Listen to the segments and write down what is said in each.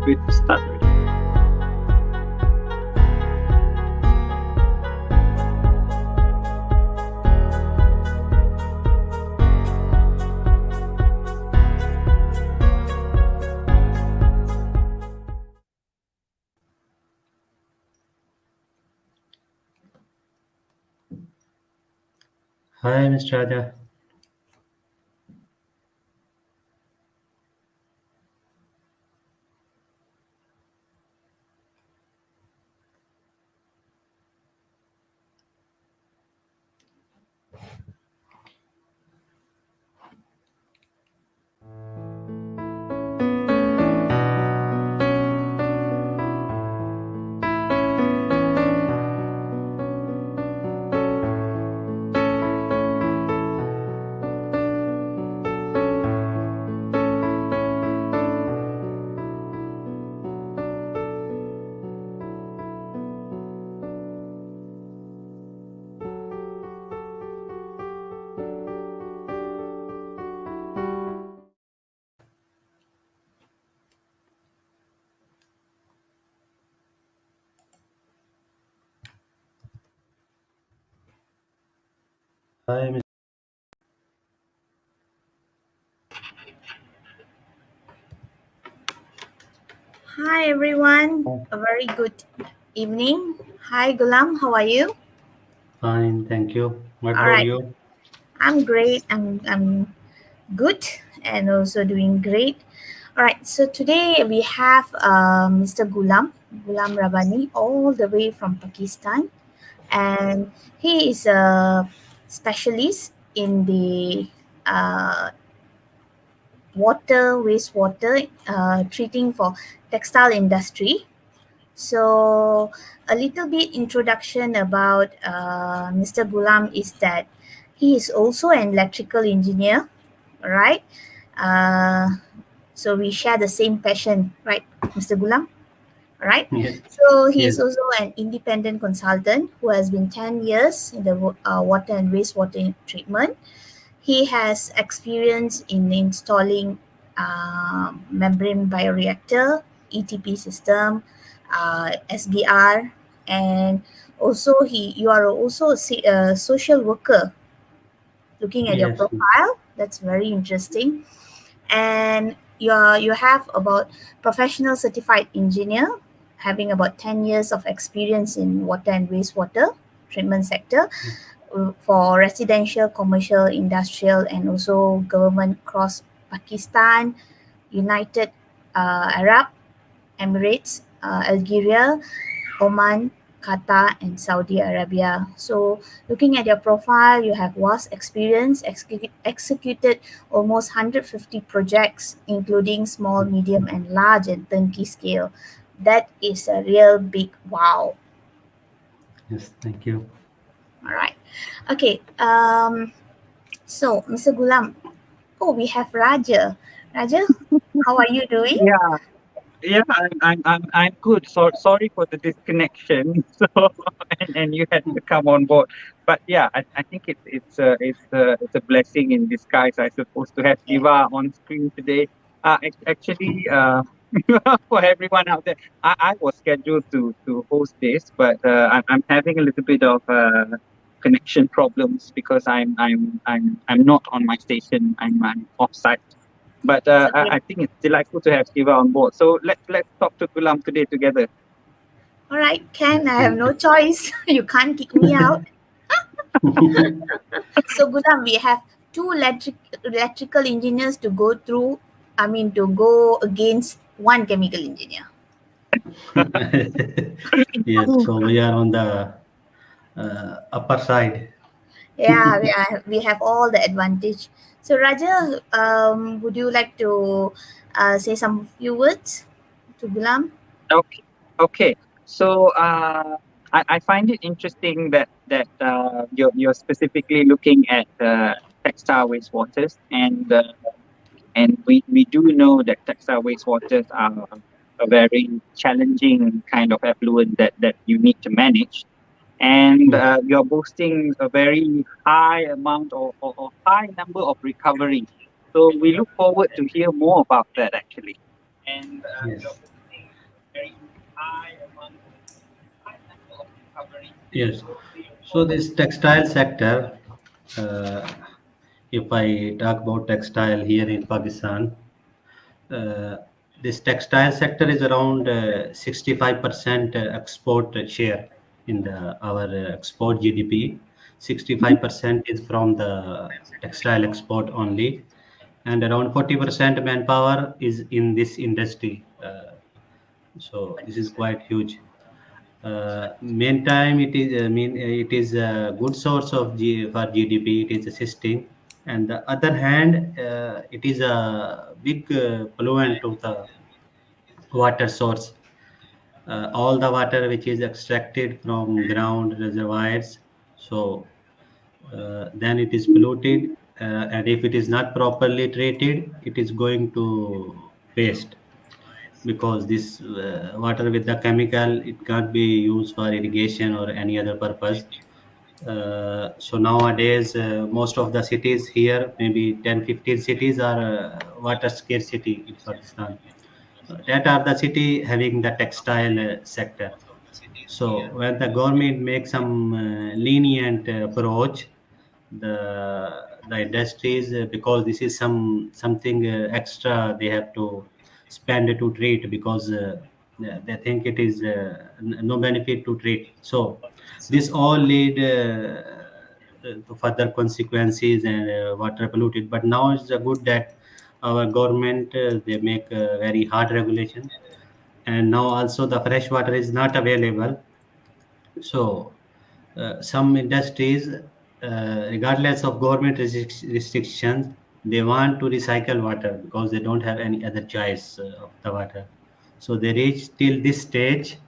good to start already. Hi, Mr. Raja. Hi, Mr. Hi everyone, a very good evening. Hi Gulam, how are you? Fine, thank you. What All about right, you? I'm great. I'm good and also doing great. All right, so today we have Mr. Gulam Rabani, all the way from Pakistan, and he is a specialist in the uh, wastewater treating for textile industry. So, a little bit introduction about Mr. Gulam is that he is also an electrical engineer, right? Uh, so we share the same passion, right, Mr. Gulam? Right. Yes, So he is yes, also an independent consultant who has been 10 years in the water and wastewater treatment. He has experience in installing membrane bioreactor, ETP system, SBR, and also you are also a social worker. Looking at your yes, profile, that's very interesting. And you have about professional certified engineer, having about 10 years of experience in water and wastewater treatment sector for residential, commercial, industrial, and also government across Pakistan, United Arab Emirates, Algeria, Oman, Qatar, and Saudi Arabia. So, looking at your profile, you have vast experience, executed almost 150 projects, including small, medium, and large and turnkey scale. That is a real big wow. yes, thank you. All right. Okay. So, Mr. Gulam, oh, we have Raja. Raja, how are you doing? Yeah, yeah, I'm good. Sorry for the disconnection. So, and you had to come on board. But yeah, I think it's a blessing in disguise, I suppose, to have Yeah. Shiva on screen today. Actually, for everyone out there, I was scheduled to host this, but I'm having a little bit of connection problems because I'm not on my station. I'm off site. But It's okay. I think it's delightful to have Shiva on board. So let's talk to Gulam today together. All right, Ken, Yes, I have thank no you. choice. You can't kick me out. So, Gulam, we have two electrical engineers to go through, I mean, to go against one chemical engineer. Yes, so we are on the upper side. Yeah, we have all the advantage. So, Raja, would you like to say some few words to Gulam? Okay, okay. So I find it interesting that you're specifically looking at textile wastewaters, and we do know that textile wastewaters are a very challenging kind of effluent that you need to manage. And Yes, you're boasting a very high amount or high number of recovery. So we look forward to hear more about that actually. yes. Yes. So this textile sector, uh, if I talk about textile here in Pakistan, uh, this textile sector is around 65% export share in the our export GDP. Mhm. 65% is from the textile export only, and around 40% manpower is in this industry. So this is quite huge. Meantime, it is it is a good source of for GDP. It is assisting, and the other hand, it is a big pollutant to the water source. All the water which is extracted from ground reservoirs, so then it is polluted, and if it is not properly treated, it is going to waste, because this water with the chemical, it can't be used for irrigation or any other purpose. So nowadays, most of the cities here, maybe 10, 15 cities are water scarcity in Pakistan. That are the city having the textile sector. So when the government makes some lenient approach, the industries, because this is something extra they have to spend to treat, because they think it is no benefit to treat. So this all lead to further consequences and water polluted. But now it's good that our government they make very hard regulation, and now also the fresh water is not available. So some industries, regardless of government restrictions, they want to recycle water because they don't have any other choice of the water. So they reach till this stage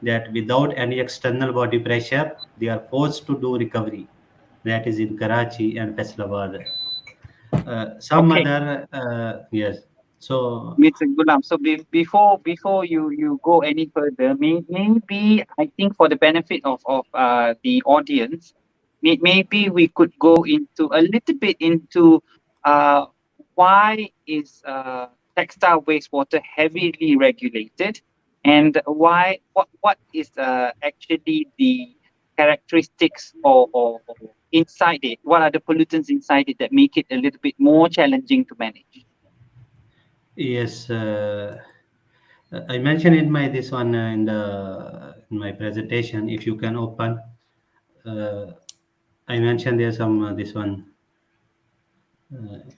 that without any external body pressure, they are forced to do recovery. That is in Karachi and Faisalabad. Some Okay, other, yes. So Mr. Gulam. So before you go any further, maybe I think for the benefit of the audience, maybe we could go into a little bit into uh, why is textile wastewater heavily regulated, and what is actually the characteristics or inside it? What are the pollutants inside it that make it a little bit more challenging to manage? yes, I mentioned in my this one in my presentation. If you can open, uh, I mentioned there's some this one.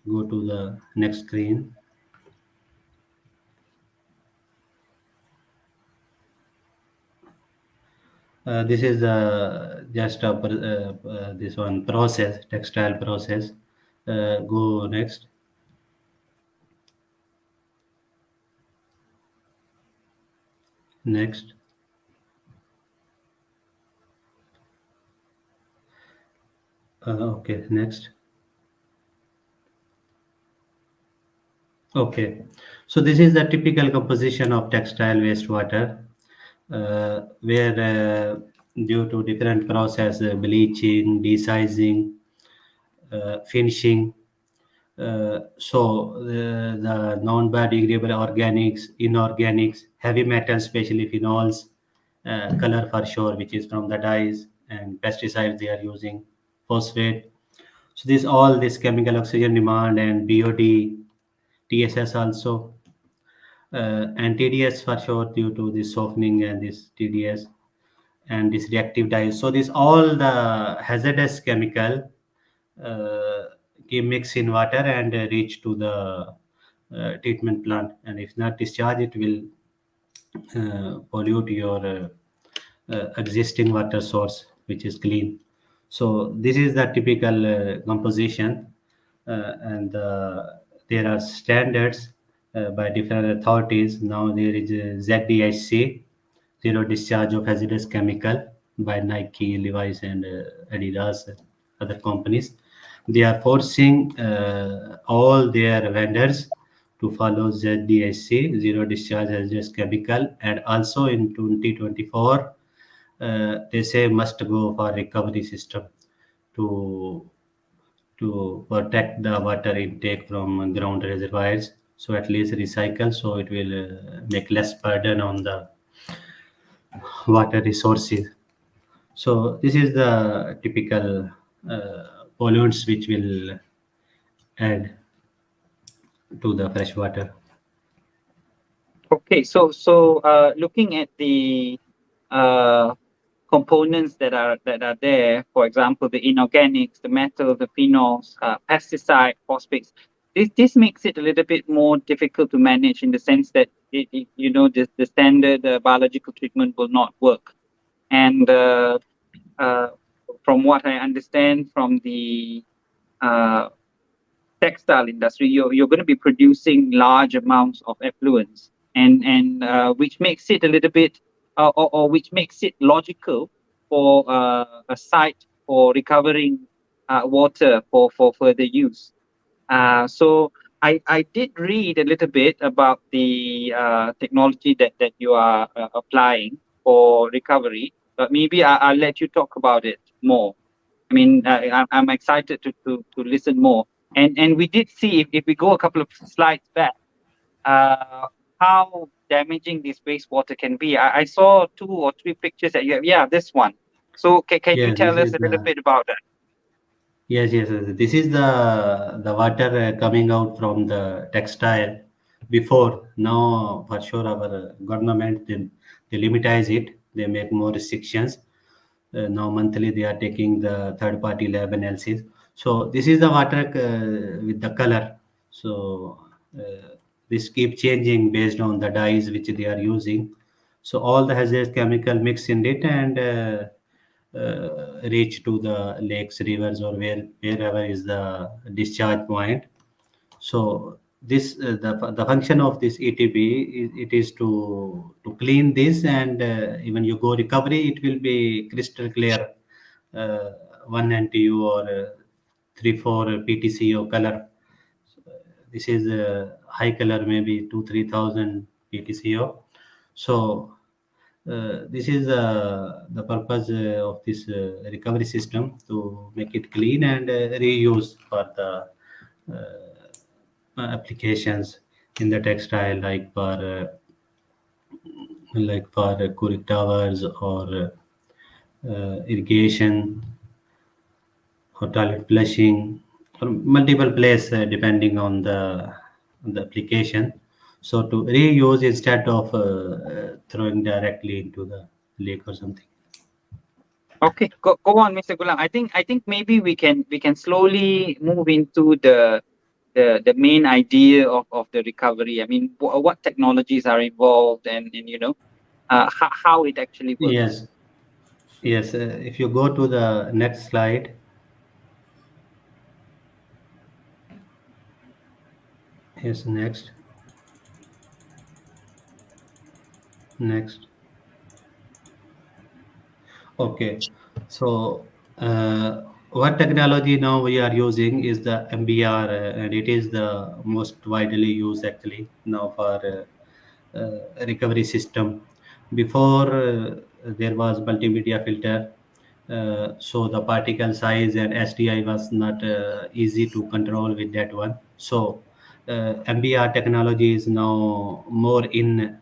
Go to the next screen. This is just this one process, textile process. Go next. Next. Okay, next. Okay, so this is the typical composition of textile wastewater, where due to different process, bleaching, desizing, finishing, so the non-biodegradable organics, inorganics, heavy metals, especially phenols, color for sure, which is from the dyes and pesticides they are using, phosphate. So this chemical oxygen demand and BOD, TSS also, and TDS for sure due to this softening and this TDS and this reactive dyes. So this all the hazardous chemical uh, mix in water and reach to the treatment plant, and if not discharge, it will pollute your existing water source, which is clean. So this is the typical composition, and there are standards by different authorities. Now there is a ZDHC, zero discharge of hazardous chemical, by Nike, Levi's, and Adidas, and other companies. They are forcing all their vendors to follow ZDHC, zero discharge hazardous chemical, and also in 2024, they say must go for recovery system to protect the water intake from ground reservoirs. So at least recycle, so it will make less burden on the water resources. So this is the typical pollutants which will add to the fresh water. Okay, looking at the uh, components that are there, for example, the inorganics, the metal, the phenols, pesticide, phosphates. This makes it a little bit more difficult to manage in the sense that the standard biological treatment will not work. And uh, from what I understand from the uh, textile industry, you're going to be producing large amounts of effluents, and which makes it a little bit, or which makes it logical for a site for recovering water for further use. So I did read a little bit about the technology that you are applying for recovery, but maybe I'll let you talk about it more. I mean, I'm excited to listen more. And we did see, if we go a couple of slides back, uh, how damaging this wastewater can be. I saw 2 or 3 pictures that you have. Yeah, this one. So can you Yes, this tell us is a little the bit about that? yes. This is the water coming out from the textile. Before now, for sure, our government they limitize it. They make more restrictions. Now monthly they are taking the third party lab analysis. So this is the water with the color. So this keep changing based on the dyes which they are using. So all the hazardous chemical mix in it and reach to the lakes, rivers, or wherever is the discharge point. So this the function of this ETB is it is to clean this, and even you go recovery, it will be crystal clear, uh, 1 NTU or 3 4 PTCO color. This is high color, maybe 2 3,000 PTCO. So this is the purpose of this recovery system to make it clean and reuse for the applications in the textile, like for cooling towers or irrigation or toilet flushing or multiple place depending on the application. So to reuse instead of throwing directly into the lake or something. Okay, go on, Mr. Gulam. I think maybe we can slowly move into the main idea of the recovery. I mean, what technologies are involved, and how it actually works. Yes, yes. If you go to the next slide, yes, next. Okay, so what technology now we are using is the MBR, and it is the most widely used actually now for recovery system. Before there was multimedia filter, so the particle size and SDI was not easy to control with that one. So MBR technology is now more in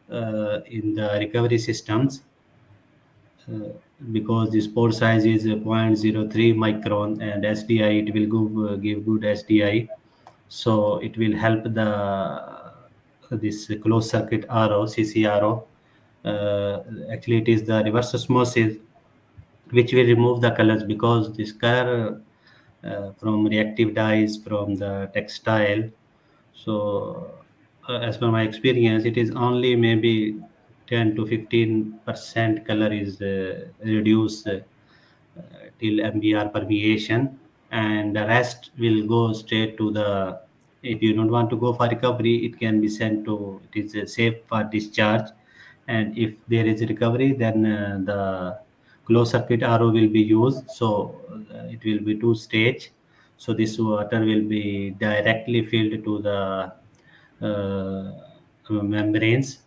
the recovery systems, uh, because the spore size is zero point zero 0.03 micron, and SDI it will give good SDI. So it will help the this closed circuit RO CCRO. Actually, it is the reverse osmosis which will remove the colors, because this color from reactive dyes from the textile. So as per my experience, it is only maybe 10 to 15% color is reduced till MBR permeation, and the rest will go straight to the. If you don't want to go for recovery, it can be sent to. It is safe for discharge, and if there is recovery, then the closed circuit RO will be used. So it will be two stage. So this water will be directly filled to the membranes,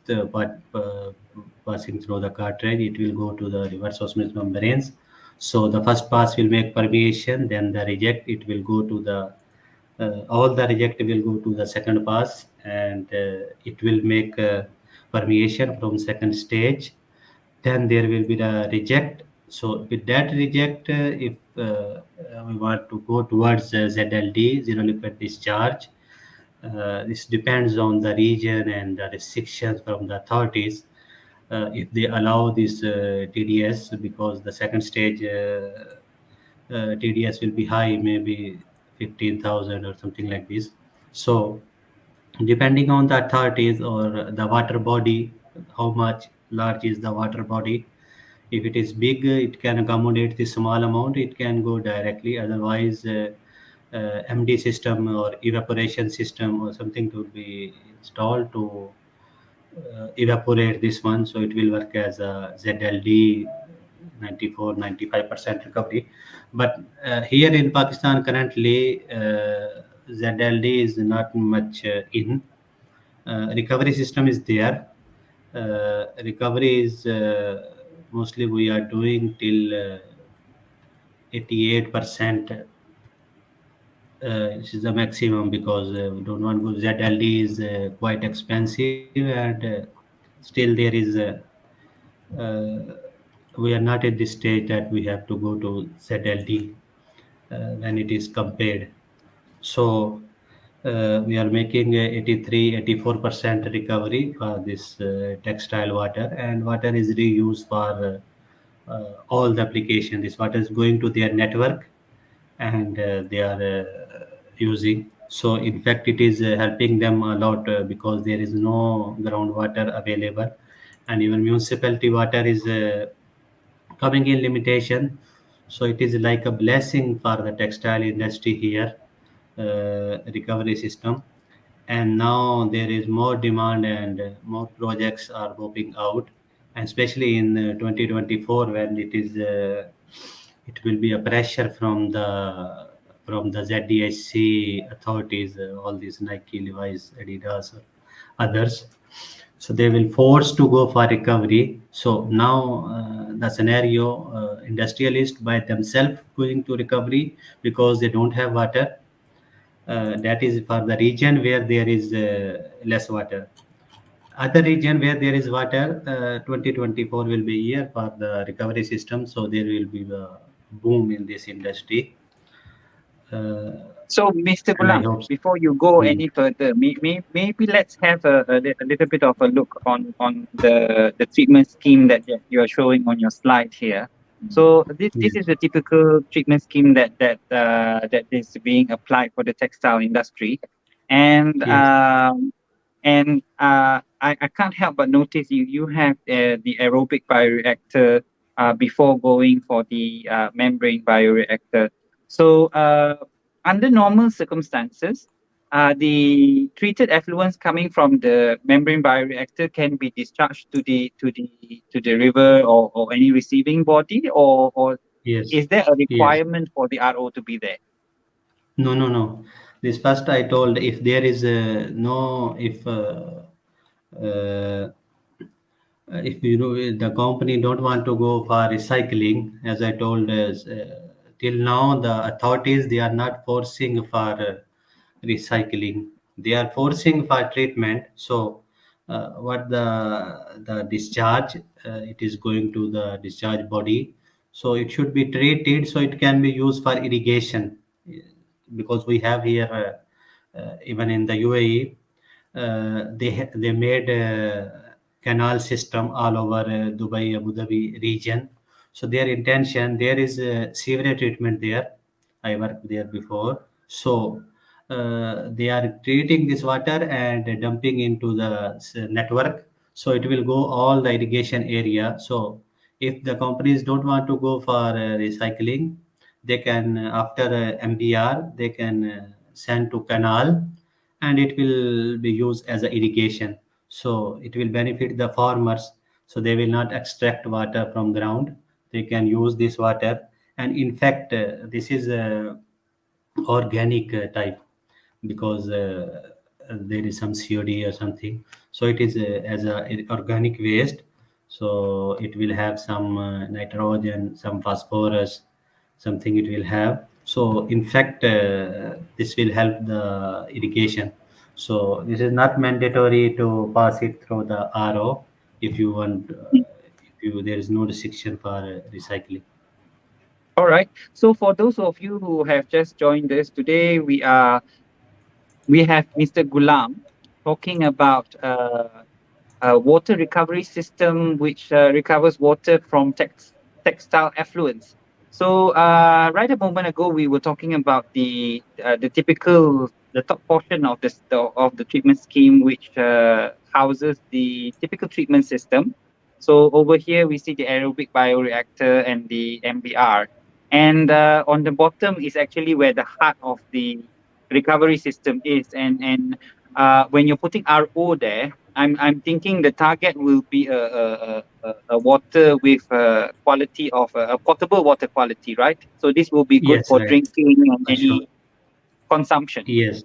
passing through the cartridge. It will go to the reverse osmosis membranes. So the first pass will make permeation, then the reject. It will go to the all the reject will go to the second pass, and it will make permeation from second stage. Then there will be the reject. So with that reject, if we want to go towards ZLD, zero liquid discharge, this depends on the region and the restrictions from the authorities. If they allow this TDS, because the second stage TDS will be high, maybe 15,000 or something like this. So depending on the authorities or the water body, how much large is the water body. If it is big, it can accommodate the small amount, it can go directly. Otherwise, MD system or evaporation system or something to be installed to evaporate this one. So it will work as a ZLD 94-95% recovery. But here in Pakistan currently, ZLD is not much in. Recovery system is there. Recovery is mostly we are doing till 88%. This is the maximum because we don't want to. ZLD is quite expensive, and still there is uh, we are not at this stage that we have to go to ZLD when it is compared. So we are making 83-84% recovery for this textile water, and water is reused for all the application. This water is going to their network, and they are using. So in fact, it is helping them a lot because there is no groundwater available, and even municipality water is coming in limitation. So it is like a blessing for the textile industry here, recovery system. And now there is more demand and more projects are popping out, and especially in 2024 when it will be a pressure from the ZDHC authorities, all these Nike, Levi's, Adidas, or others. So they will force to go for recovery. So now the scenario, industrialists by themselves going to recovery because they don't have water. That is for the region where there is less water. Other region where there is water, 2024 will be year for the recovery system. So there will be a boom in this industry. Uh, So, Mr. and I Gulam, hope. before you go Hmm. any further, maybe let's have a little bit of a look on the treatment scheme that you are showing on your slide here. So this is Yes. the typical treatment scheme that is being applied for the textile industry, and Yes. I can't help but notice you have the aerobic bioreactor before going for the membrane bioreactor. So under normal circumstances, the treated effluents coming from the membrane bioreactor can be discharged to the river or any receiving body, or Yes. is there a Yes. requirement for the RO to be there? No, no, no. This first I told, if there is no, uh, if you know the company don't want to go for recycling, as I told, till now the authorities they are not forcing for recycling, they are forcing for treatment. So what the discharge, it is going to the discharge body, so it should be treated so it can be used for irrigation. Because we have here even in the UAE, they made a canal system all over Dubai, Abu Dhabi region. So their intention there is sewerage treatment there. I worked there before. So they are treating this water and dumping into the network. So it will go all the irrigation area. So if the companies don't want to go for recycling, they can after MBR they can send to canal, and it will be used as a irrigation. So it will benefit the farmers. So they will not extract water from ground, they can use this water. And in fact this is organic type, because there is some COD or something. So it is as a organic waste. So it will have some nitrogen, some phosphorus, something it will have. So in fact, this will help the irrigation. So this is not mandatory to pass it through the RO if you want. If you there is no restriction for recycling. All right. So for those of you who have just joined us today, we have Mr. Gulam talking about a water recovery system which recovers water from textile effluents. So right a moment ago, we were talking about the top portion of the treatment scheme, which houses the typical treatment system. So over here, we see the aerobic bioreactor and the MBR. And on the bottom is actually where the heart of the recovery system is. And when you're putting RO there, I'm thinking the target will be a water with quality of a potable water quality, right? So this will be good Yes, for right. drinking and For sure. any consumption. Yes.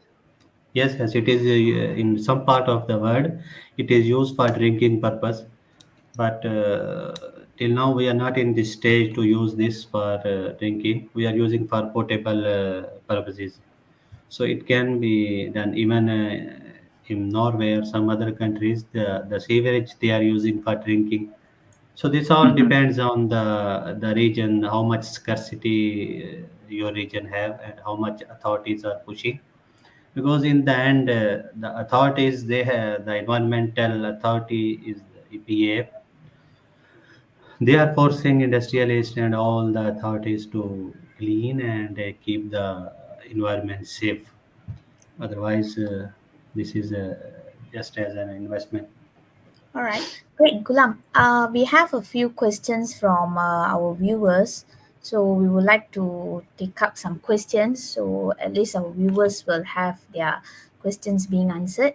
Yes, yes, it is in some part of the world, it is used for drinking purpose. But till now, we are not in this stage to use this for drinking. We are using for potable purposes. So it can be done even in Norway or some other countries. The sewerage they are using for drinking. So this all Hmm. depends on the region, how much scarcity your region have, and how much authorities are pushing, because in the end the authorities they have the environmental authority is the EPA. They are forcing industrialists and all the authorities to clean and keep the environment safe. Otherwise this is just as an investment. All right, great, Gulam. We have a few questions from our viewers, so we would like to take up some questions so at least our viewers will have their questions being answered.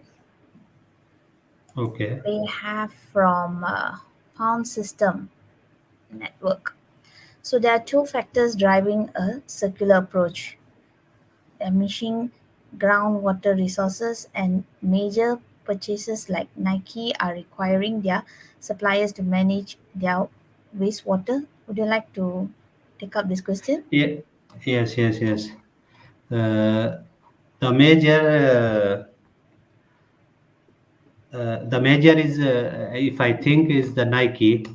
Okay. They have from Pound System Network. So there are two factors driving a circular approach: diminishing groundwater resources and major purchases like Nike are requiring their suppliers to manage their wastewater. Would you like to take up this question? Yeah. Yes. uh, the major the major is, if I think, is the Nike.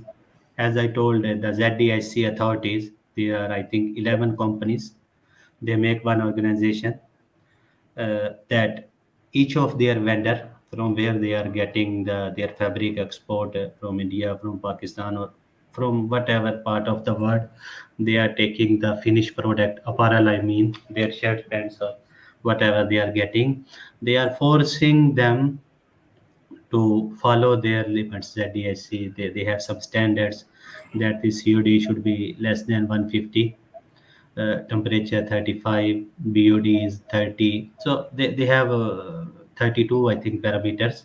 As I told, the ZDIC authorities, there are, I think, 11 companies. They make one organization that each of their vendor from where they are getting their fabric export from India, from Pakistan, or from whatever part of the world, they are taking the finished product, apparel, I mean, their shirt, pants, or whatever they are getting. They are forcing them to follow their limits. That DSC, they have some standards that the COD should be less than 150, temperature 35, BOD is 30. So they have 32, I think, parameters.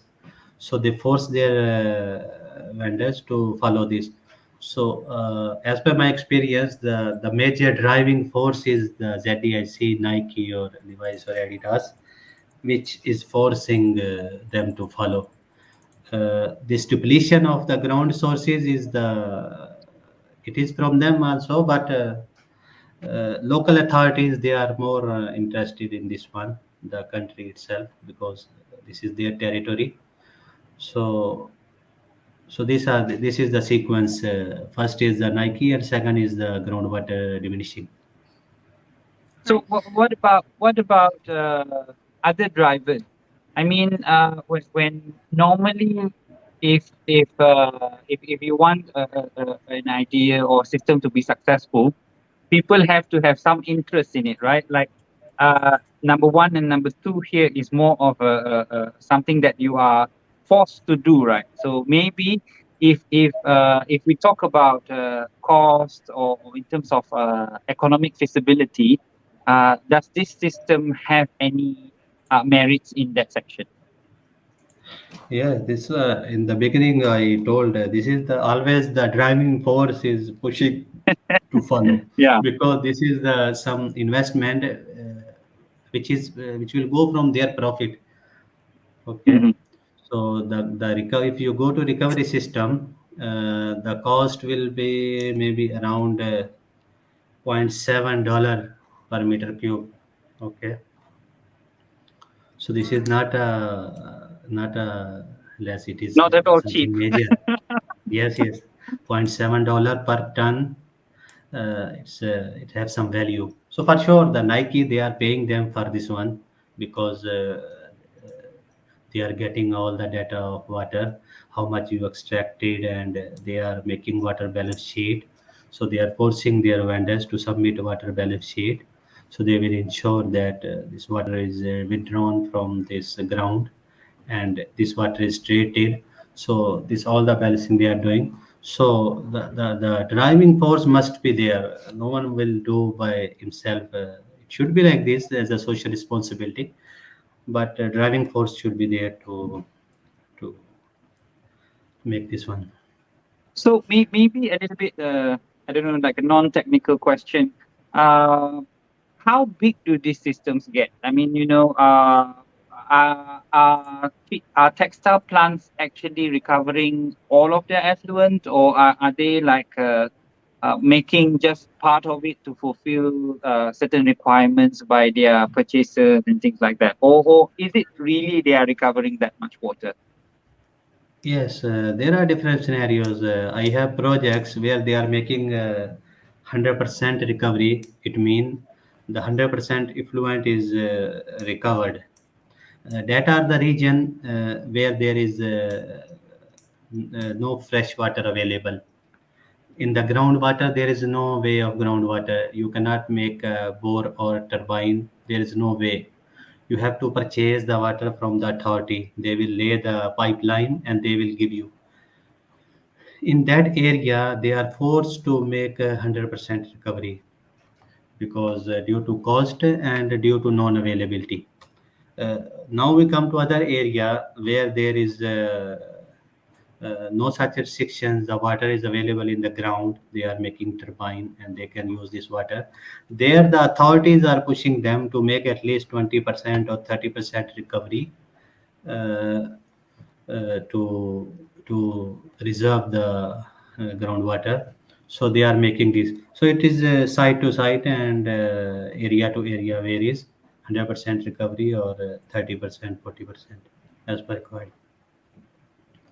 So they force their vendors to follow this. So as per my experience, the major driving force is the ZDIC, Nike, or Levi's, or Adidas, which is forcing them to follow. This depletion of the ground sources is the it is from them also, but local authorities they are more interested in this one, the country itself, because this is their territory. So this is the sequence. First is the Nike, and second is the groundwater diminishing. Right. So what about other drivers? I mean, when normally if you want an idea or system to be successful, people have to have some interest in it, right? Like number one and number two here is more of something that you are forced to do, right? So maybe if we talk about cost or in terms of economic feasibility, does this system have any merits in that section? Yeah, this in the beginning I told, this is the always the driving force is pushing to follow, Yeah. because this is the some investment which will go from their profit. Okay, Hmm. so if you go to recovery system, the cost will be maybe around $0.7 per meter cube. Okay, So this is not a less. It is Not at all cheap. something major. Yes, yes. $0.7 per ton. It has some value. So for sure, the Nike, they are paying them for this one because they are getting all the data of water, how much you extracted, and they are making water balance sheet. So they are forcing their vendors to submit a water balance sheet. So they will ensure that this water is withdrawn from this ground, and this water is treated. So this all the balancing they are doing. So the driving force must be there. No one will do by himself. It should be like this as a social responsibility, but driving force should be there to make this one. So maybe a little bit, I don't know, like a non-technical question. Uh, how big do these systems get? I mean, are textile plants actually recovering all of their effluent, or are they like making just part of it to fulfill certain requirements by their purchasers and things like that? Or is it really they are recovering that much water? Yes, there are different scenarios. I have projects where they are making 100% recovery. It means the 100% effluent is recovered. That are the region where there is no fresh water available. In the groundwater, there is no way of groundwater. You cannot make a bore or turbine. There is no way. You have to purchase the water from the authority. They will lay the pipeline and they will give you. In that area, they are forced to make a 100% recovery because due to cost and due to non-availability. Uh, Now we come to other area where there is no such restrictions. The water is available in the ground. They are making turbine and they can use this water. There, the authorities are pushing them to make at least 20% or 30% recovery uh, to reserve the groundwater. So they are making this. So it is site to site and area to area varies. 100% recovery or 30%, 40% as per required.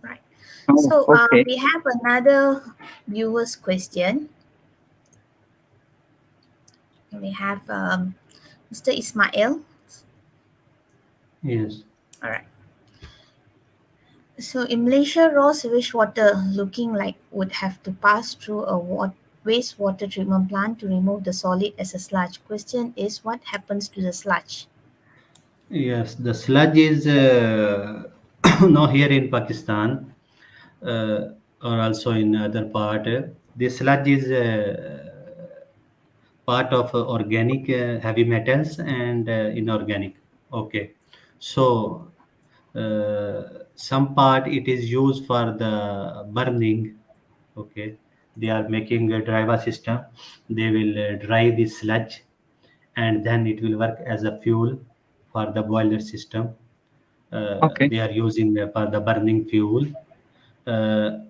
Right. Oh, So okay. we have another viewer's question. We have Mr. Ismail. Yes. All right. So in Malaysia, raw sewage water looking like would have to pass through a wastewater treatment plant to remove the solid as a sludge. Question is, what happens to the sludge? Yes, the sludge is now here in Pakistan or also in other part. The sludge is part of organic heavy metals and inorganic. Okay, so some part it is used for the burning. Okay, they are making a driver system. They will dry the sludge and then it will work as a fuel for the boiler system. Okay. They are using for the burning fuel.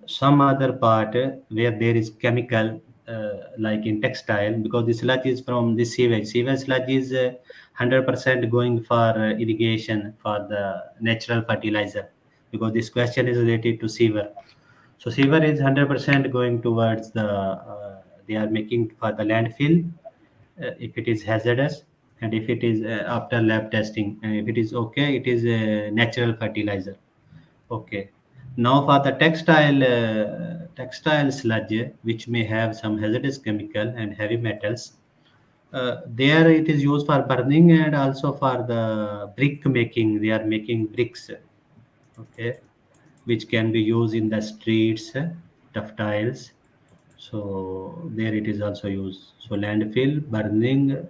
Some other part where there is chemical like in textile, because the sludge is from the sewage sludge is 100% going for irrigation for the natural fertilizer, because this question is related to sewer. So sewer is 100% going towards the they are making for the landfill if it is hazardous, and if it is after lab testing, and if it is okay, it is a natural fertilizer. Okay. Now for the textile sludge, which may have some hazardous chemical and heavy metals, there it is used for burning and also for the brick making. They are making bricks, okay, which can be used in the streets, tough tiles. So there it is also used. So landfill, burning,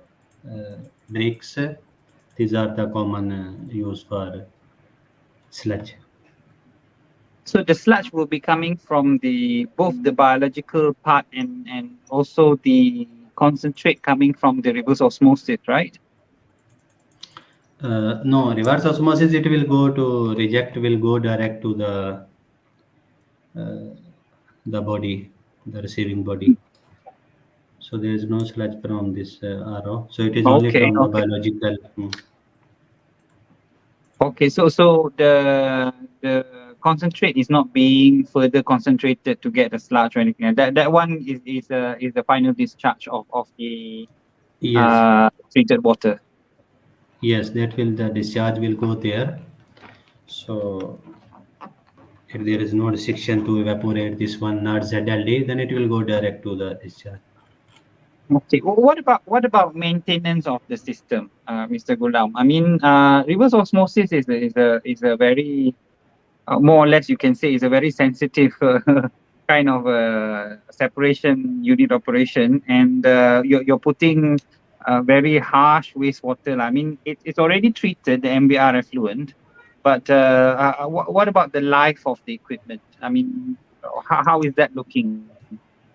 bricks, these are the common use for sludge. So the sludge will be coming from the both the biological part and also the concentrate coming from the reverse osmosis, right? No, reverse osmosis, it will go to reject, will go direct to uh, the body, the receiving body. So there is no sludge from this RO. So it is only Okay, from the okay. biological. Okay, so the concentrate is not being further concentrated to get the sludge or anything. That one is the final discharge of the Yes, treated water. yes, that will the discharge will go there. So if there is no restriction to evaporate this one not ZLD, then it will go direct to the discharge. Okay. What about maintenance of the system, Mr. Gulam? I mean, reverse osmosis is a very more or less you can say is a very sensitive kind of separation unit operation, and you're putting very harsh wastewater. I mean, it's already treated the MBR effluent, but what about the life of the equipment? I mean, how is that looking?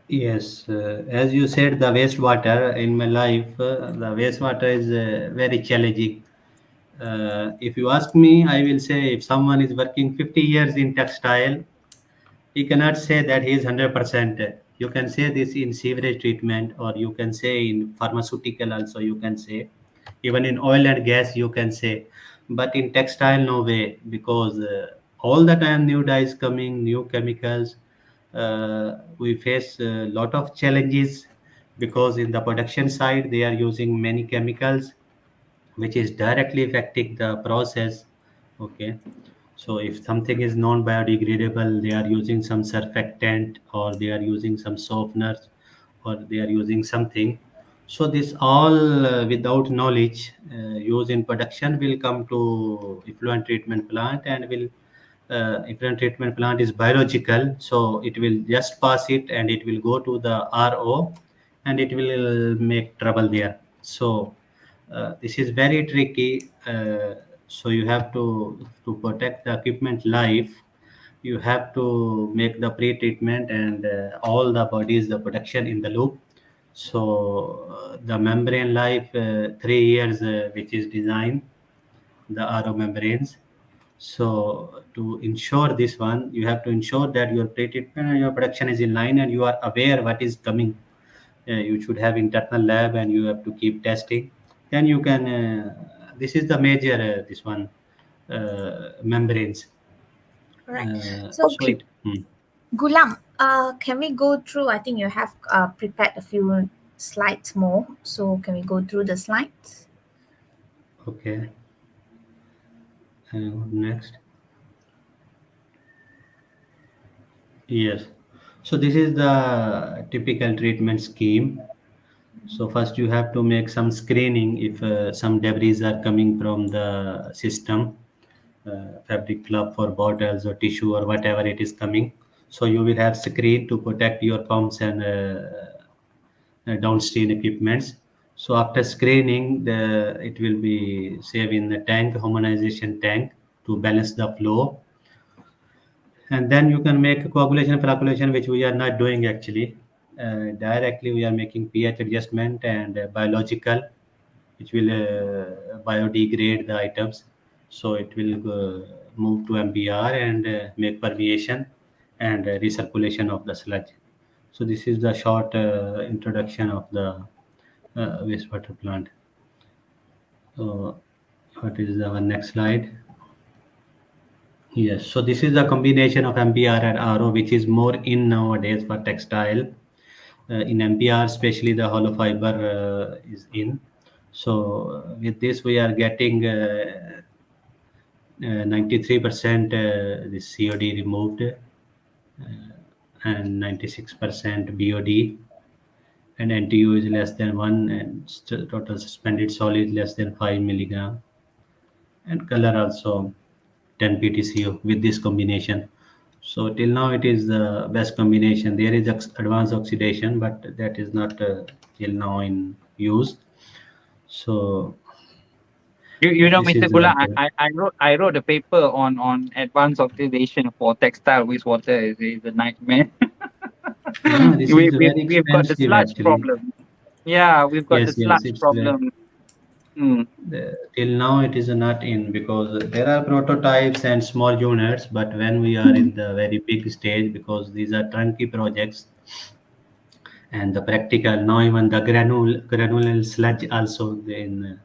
Yes, as you said, the wastewater in my life, the wastewater is very challenging. If you ask me, I will say if someone is working 50 years in textile, he cannot say that he is 100%. You can say this in sewage treatment, or you can say in pharmaceutical also, you can say. Even in oil and gas, you can say. But in textile, no way, because all the time new dyes coming, new chemicals. We face a lot of challenges because in the production side, they are using many chemicals which is directly affecting the process. Okay, so if something is non biodegradable, they are using some surfactant, or they are using some softeners, or they are using something. So this all without knowledge used in production will come to effluent treatment plant, and will effluent treatment plant is biological, so it will just pass it and it will go to the RO, and it will make trouble there. So this is very tricky. So you have to protect the equipment life. You have to make the pre-treatment and all the bodies, the production in the loop. So the membrane life, 3 years, which is designed, the RO membranes. So to ensure this one, you have to ensure that your pre-treatment and your production is in line, and you are aware what is coming. You should have internal lab, and you have to keep testing. Then you can. This is the major this one membranes. All right. So, So it. Gulam, can we go through? I think you have prepared a few slides more. So, can we go through the slides? Okay. Next. Yes. So this is the typical treatment scheme. So first you have to make some screening if some debris are coming from the system, fabric club for bottles or tissue or whatever it is coming. So you will have screen to protect your pumps and downstream equipments. So after screening, it will be saved in the tank, homogenization tank, to balance the flow. And then you can make a coagulation flocculation, which we are not doing actually. Directly we are making pH adjustment and biological, which will biodegrade the items. So it will move to MBR and make permeation and recirculation of the sludge. So this is the short introduction of the wastewater plant. So what is our next slide? Yes, so this is the combination of MPR and RO, which is more in nowadays for textile. In MPR, especially the hollow fiber is in. So with this, we are getting 93% this COD removed, and 96% BOD, and NTU is less than 1, and total suspended solid less than 5 milligram, and color also 10 PTCO with this combination. So till now it is the best combination. There is advanced oxidation, but that is not till now in use. So You know, this Mr. is Gula, I wrote a paper on advanced oxidation for textile wastewater. Is a nightmare. this we is we've, very we've got the expensive sludge actually. problem. Yeah, we've got the Yes, yes, sludge it's problem. Hmm. till now it is not in, because there are prototypes and small units, but when we are in the very big stage, because these are turnkey projects, and the practical now, even the granular sludge also in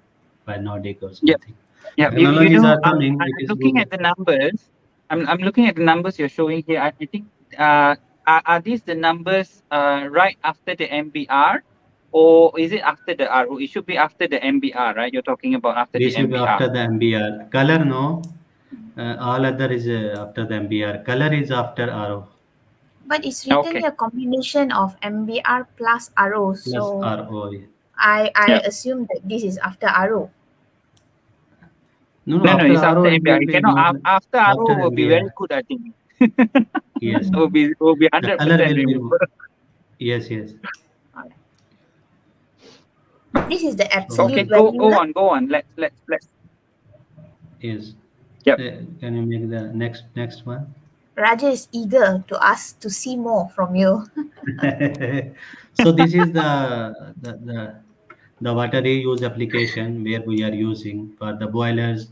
by Nordic or Yeah. something. Yeah, Technologies are coming. It I'm is looking good. at the numbers. I'm looking at the numbers you're showing here. I think are these the numbers right after the MBR, or is it after the RO? It should be after the MBR, right? You're talking about after the This will be after MBR. the MBR. Color, no. All other is after the MBR. Color is after RO But it's written Okay. here combination of MBR plus RO. plus So RO. I Yeah. assume that this is after RO. No, no. No, After it's after RO, it MBR. will You be cannot not after RO after will be very MBR. good, I think. Yes. Will be The color 100%, will be. remember. Yes, yes. This is the So Okay, absolute go value. go on. Let's. yes. Yep. Can you make the next one? Raja is eager to ask to see more from you. So this is the water reuse application where we are using for the boilers,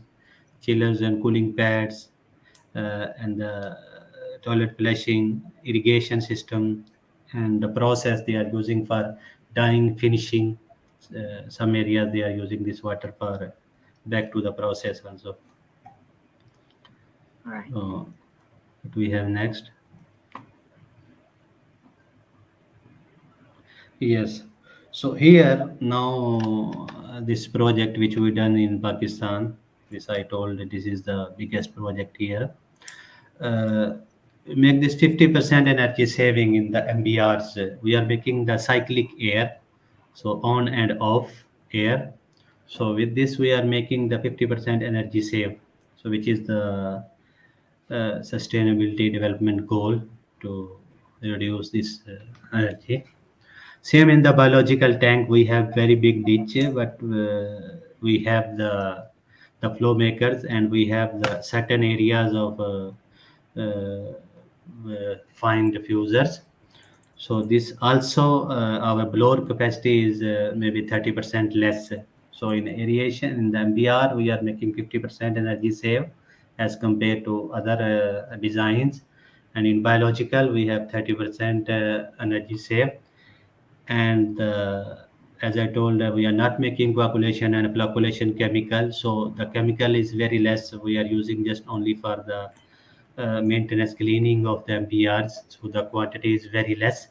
chillers, and cooling pads, and the toilet flushing, irrigation system, and the process they are using for dyeing, finishing. Some areas they are using this water for back to the process also. All right. What we have next? Yes. So here now this project which we done in Pakistan, this I told that this is the biggest project here. Uh, make this 50% energy saving in the MBRs. We are making the cyclic air, so on and off air. So with this we are making the 50% energy save. So which is the sustainability development goal to reduce this energy. Same in the biological tank, we have very big ditch, but we have the flow makers and we have the certain areas of fine diffusers. So this also our blower capacity is maybe 30% less. So in aeration in the MBR we are making 50% energy save as compared to other designs, and in biological we have 30% energy save. And as I told, we are not making coagulation and flocculation chemical, so the chemical is very less. We are using just only for the maintenance cleaning of the MBRs, so the quantity is very less.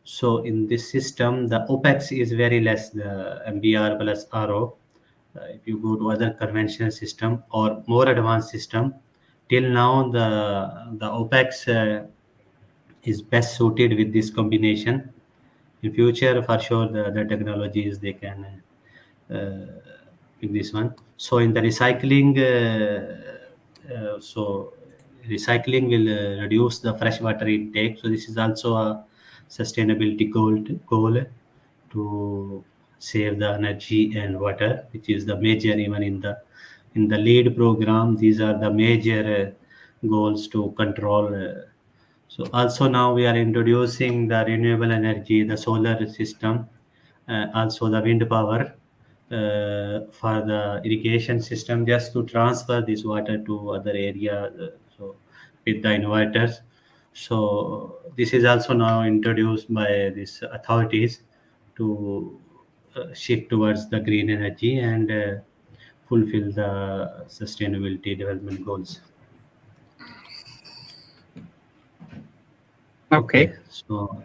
So in this system, the OPEX is very less, the MBR plus RO. If you go to other conventional system or more advanced system, till now the OPEX is best suited with this combination. In future, for sure, the technologies they can pick this one. So in the recycling, so recycling will reduce the freshwater intake. So this is also a sustainability goal to save the energy and water, which is the major even in the lead program. These are the major goals to control. So also now we are introducing the renewable energy, the solar system, also the wind power for the irrigation system, just to transfer this water to other area. So with the inverters. So this is also now introduced by these authorities to shift towards the green energy and fulfill the sustainability development goals. Okay. Okay, so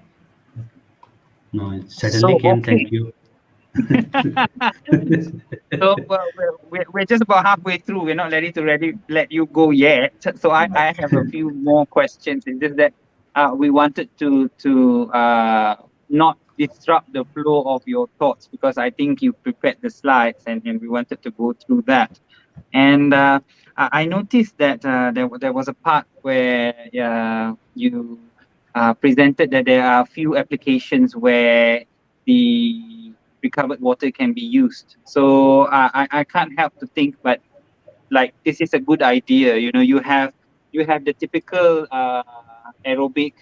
no, it suddenly So came. okay. Thank you. So well, we're just about halfway through. We're not ready to let you go yet. So I have a few more questions. It's just that we wanted to not disrupt the flow of your thoughts, because I think you prepared the slides, and we wanted to go through that. And I noticed that there was a part where you presented that there are a few applications where the recovered water can be used. So I can't help to think, but like this is a good idea. You have the typical aerobic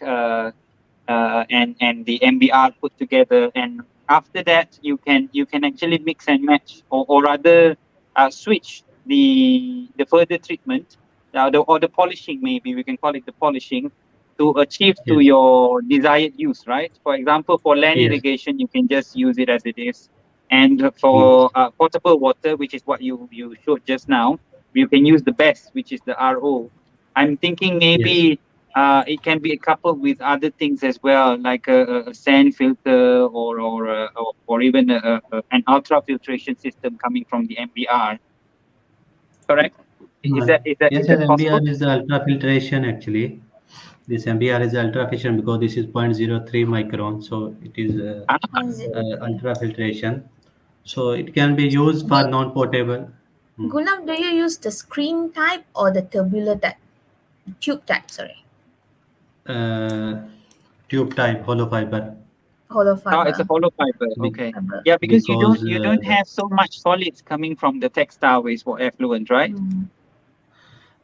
and the MBR put together, and after that you can actually mix and match, or rather switch the further treatment, or the polishing, maybe we can call it the polishing, to achieve to Yes, your desired use, right? For example, for land yes, irrigation, you can just use it as it is. And Yes. for potable water, which is what you showed just now, you can use the best, which is the RO. I'm thinking Yes. maybe it can be coupled with other things as well, like a sand filter or even an ultra filtration system coming from the MBR. Correct? Is Uh, that is that yes, is yes, that MBR possible? is the ultrafiltration actually. This MBR is ultrafiltration because this is 0.03 micron, so it is Ah, 103. ultrafiltration. So it can be used for The non-potable. Hmm. Gulam, do you use the screen type or the tubular type? Tube type, sorry. uh, Tube type hollow fiber. Hollow it's a fiber. hollow fiber. Be- Okay. Fiber. Yeah, because because you don't have so much solids coming from the textile wastewater effluent, right? Mm.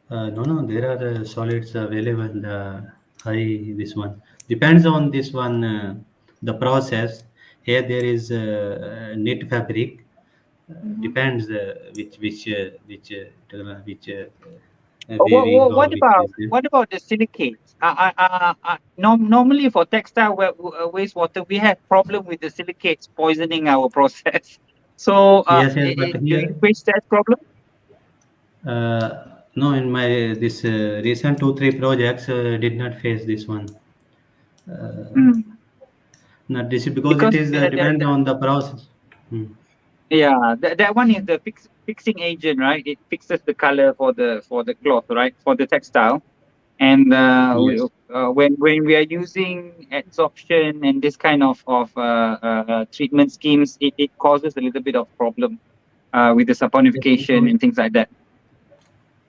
no, no, there are solids available. High this one depends on this one. The process here there is knit fabric. Mhm. Depends which weaving or which is What about the silicates? Normally for textile wastewater, we have problem with the silicates poisoning our process. So, yes, yes, but do you here face that problem? no, in my this recent 2 3 projects did not face this one. Mm. Not this is because it Because is depend on the process. Hmm. yeah, that one is the fixing agent, right? It fixes the color for the cloth, right? For the textile. And Yes. when we are using adsorption and this kind of treatment schemes, it causes a little bit of problem with the Yes, saponification because and things like that.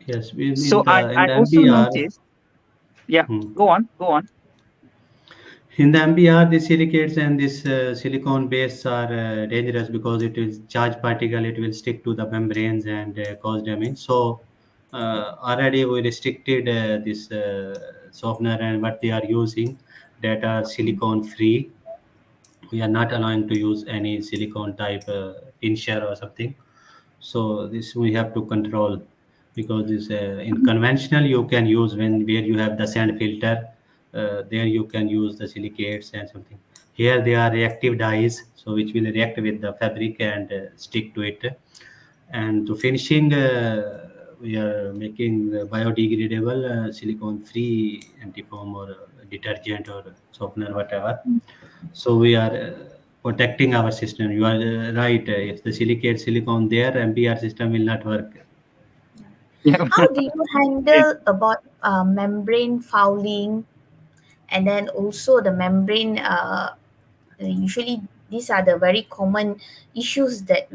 yes, So in I the also MBR, noticed, yeah, hmm. go on. In the MBR, the silicates and this silicone base are dangerous because it will charge particle. It will stick to the membranes and cause damage. So already we restricted this softener and what they are using that are silicone free. We are not allowing to use any silicone type pincher or something. So this we have to control because this in conventional you can use when where you have the sand filter, there you can use the silicates and something. Here they are reactive dyes, so which will react with the fabric and stick to it. And to finishing, we are making biodegradable silicone free antifoam or detergent or softener whatever. So we are protecting our system. You are right. If the silicate silicone there, MBR system will not work. Yeah. How do you handle about membrane fouling, and then also the membrane usually these are the very common issues that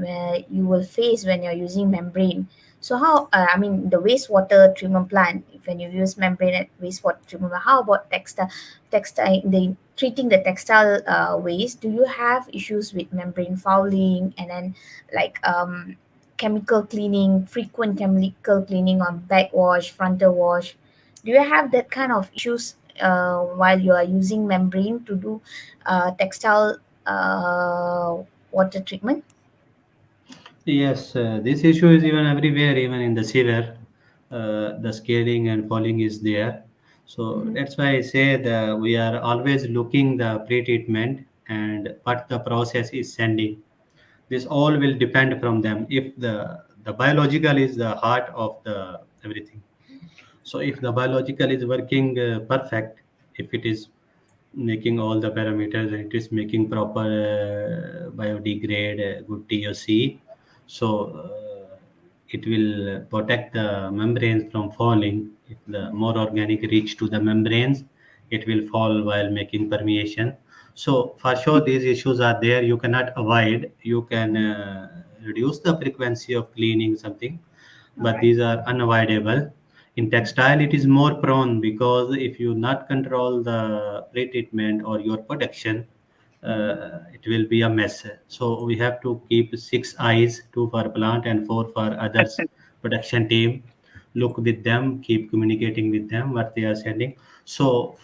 you will face when you're using membrane. So how I mean the wastewater treatment plant, if when you use membrane at wastewater treatment plant, how about textile the treating the textile waste, do you have issues with membrane fouling, and then like chemical cleaning, frequent chemical cleaning on backwash, frontal wash? Do you have that kind of issues while you are using membrane to do textile water treatment? Yes, this issue is even everywhere, even in the sewer. The scaling and falling is there. So Mhm. that's why I say that we are always looking the pre-treatment and what the process is sending. This all will depend from them. If the biological is the heart of the everything. So if the biological is working perfect, if it is making all the parameters and it is making proper biodegrade, good TOC, so it will protect the membranes from falling. If the more organic reach to the membranes, it will fall while making permeation. So for sure, these issues are there. You cannot avoid. You can reduce the frequency of cleaning something, All but right. these are unavoidable. In textile, it is more prone because if you not control the pre-treatment or your production, it will be a mess. So we have to keep 6 eyes, two for plant and four for others production team. Look with them, keep communicating with them what they are sending. So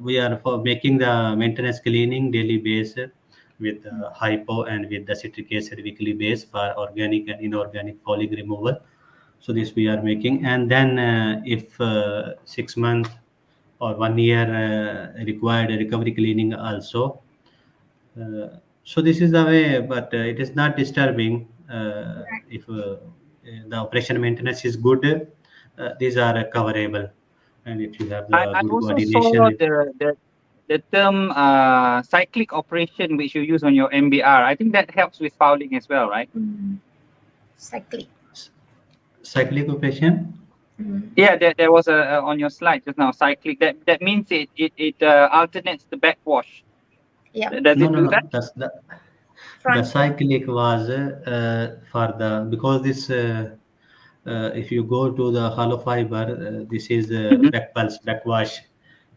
we are for making the maintenance cleaning daily base with hypo and with the citric acid weekly base for organic and inorganic folic removal. So this we are making, and then if 6 months or 1 year required recovery cleaning also, So this is the way, but it is not disturbing. If the operation maintenance is good, these are coverable, and if you have the I good also coordination saw with, the term cyclic operation which you use on your MBR. I think that helps with fouling as well, right? Mm. Cyclic. cyclic operation. Mm. Yeah, there was a on your slide just now, cyclic. That means it alternates the backwash. Yep. Does No, it no, do no. that? The Front. cyclic was for the because this if you go to the hollow fiber, this is Mm-hmm. back pulse, backwash.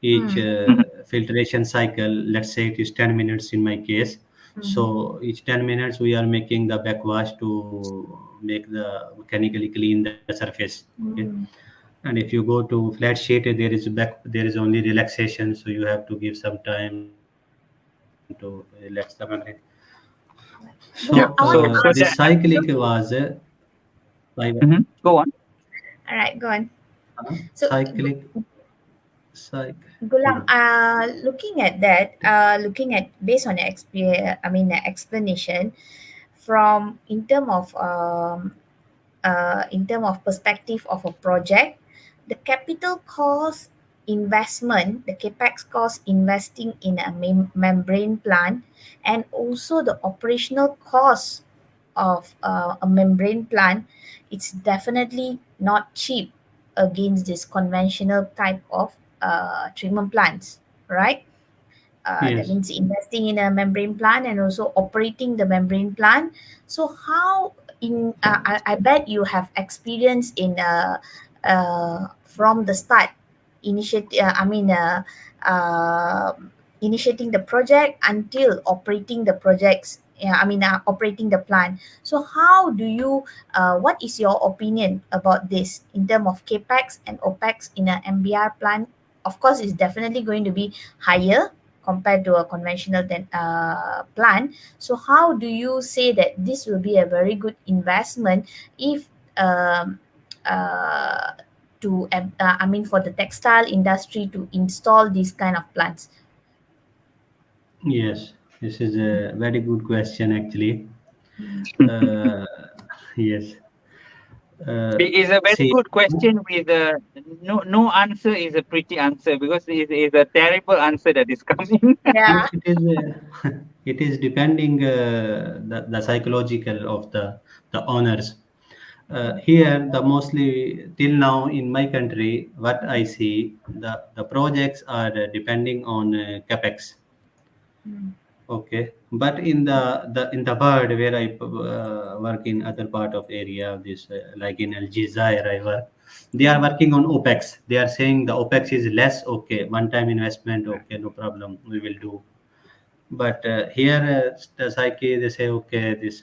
Each Mm. filtration cycle, let's say it is 10 minutes in my case. Mm. So each 10 minutes we are making the backwash to make the mechanically clean the surface. Okay. Mm. And if you go to flat sheet, there is only relaxation, so you have to give some time to relax the membrane. So Gulam, Sure. I this want to So ask, that cyclic was looking, fiber, go on. all right, go on. So, cyclic cyc. Gulam, Mhm. looking at that, looking at based on the explanation from in term of perspective of a project, the capital cost investment, the capex cost investing in a membrane plant, and also the operational cost of a membrane plant, it's definitely not cheap against this conventional type of treatment plants, right? That Yes. means investing in a membrane plant and also operating the membrane plant. So how in I bet you have experience in from the start initiate uh, initiating the project until operating the projects, operating the plant. So how do you what is your opinion about this in terms of capex and opex in an MBR plant? Of course, it's definitely going to be higher compared to a conventional plant. So how do you say that this will be a very good investment if um, uh, for the textile industry to install these kind of plants? Yes, this is a very good question actually. Mm. Uh, yes. It is a very See, good question with no answer is a pretty answer because it is a terrible answer that is coming. Yeah. it is it is depending the psychological of the owners. Here, the mostly till now in my country, what I see, the projects are depending on capex. Mm. Okay, but in the in the world where I work in other part of area, this like in Algeria, I work. They are working on OPEX. They are saying the OPEX is less. Okay, one time investment. Okay, no problem. We will do. But here, the psyche they say okay, this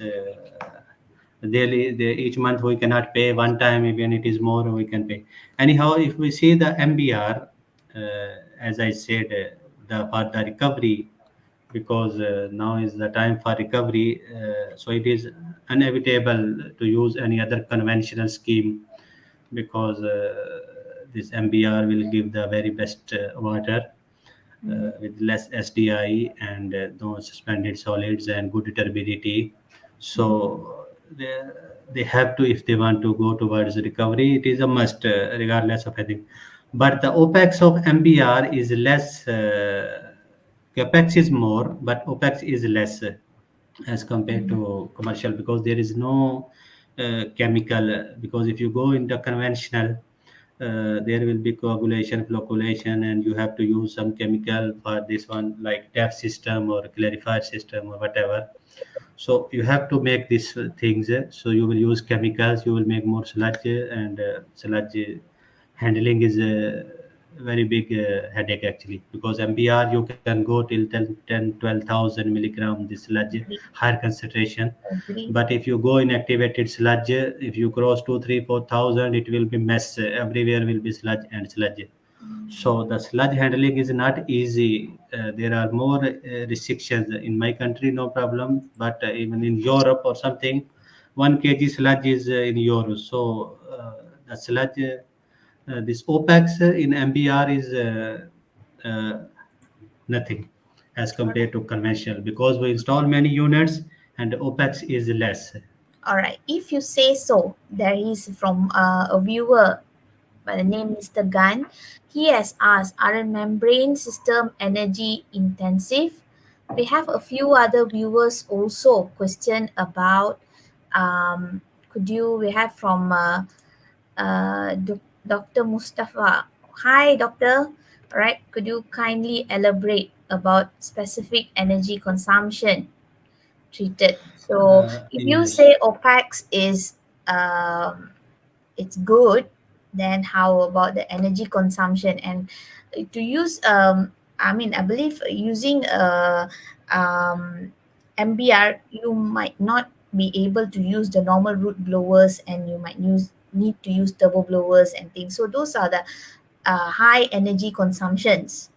daily each month we cannot pay one time. Even it is more, we can pay. Anyhow, if we see the MBR, as I said, the for the recovery because now is the time for recovery. So it is inevitable to use any other conventional scheme because this MBR will give the very best water Mm. with less SDI and no suspended solids and good turbidity. Mm. So they have to, if they want to go towards recovery, it is a must, regardless of anything. But the OPEX of MBR is less. CapEx is more, but OPEX is less as compared Mm. to commercial because there is no chemical. Because if you go into conventional, there will be coagulation, flocculation, and you have to use some chemical for this one, like TAP system or clarifier system or whatever. So you have to make these things. So you will use chemicals, you will make more sludge, and sludge handling is a very big headache actually because MBR you can go till 12,000 milligram this sludge, Agree. higher concentration. Agree. But if you go in activated sludge, if you cross 2, 3, 4,000, it will be mess. Everywhere will be sludge and sludge. So the sludge handling is not easy. There are more restrictions in my country, no problem. But even in Europe or something, 1 kg sludge is in euros. So the sludge, this OPEX in MBR is uh, nothing. as compared to conventional, because we install many units and OPEX is less. All right. If you say so, there is from a viewer by the name Mr. Gunn. He has asked, are a membrane system energy intensive? We have a few other viewers also question about, we have from Dr. Mustafa. Hi, doctor. All right. Could you kindly elaborate about specific energy consumption treated? So if you Yes. say OPEX is um, it's good, then how about the energy consumption? And to use I believe using MBR, you might not be able to use the normal root blowers, and you might need to use turbo blowers and things. So those are the high energy consumptions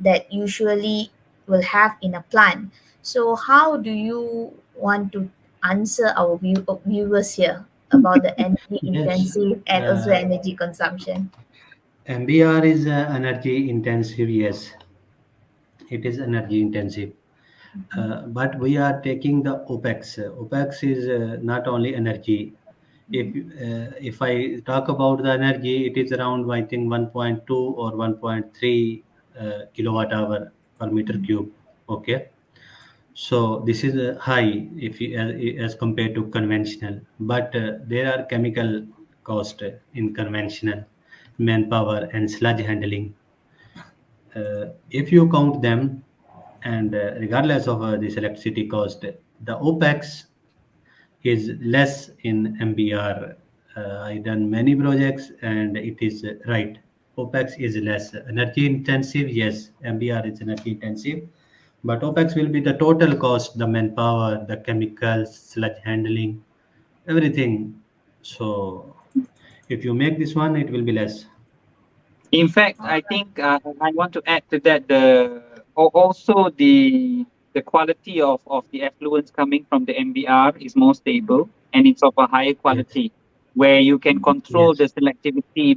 that usually will have in a plant. So how do you want to answer our viewers here about the energy Yes. intensive and also Uh, energy consumption? MBR is energy intensive. Yes, it is energy intensive. But we are taking the OPEX. OPEX is not only energy. If I talk about the energy, it is around, I think, 1.2 or 1.3 kilowatt hour per meter cube. Okay, so this is high if you, as compared to conventional. But there are chemical cost in conventional, manpower and sludge handling. If you count them, and regardless of this electricity cost, the OPEX is less in MBR. I done many projects and it is right. OPEX is less energy intensive. Yes, MBR is energy intensive, but OPEX will be the total cost, the manpower, the chemicals, sludge handling, everything. So if you make this one, it will be less. In fact, I think I want to add to that also the quality of the effluents coming from the MBR is more stable, and it's of a higher Yes, quality, where you can control the yes, selectivity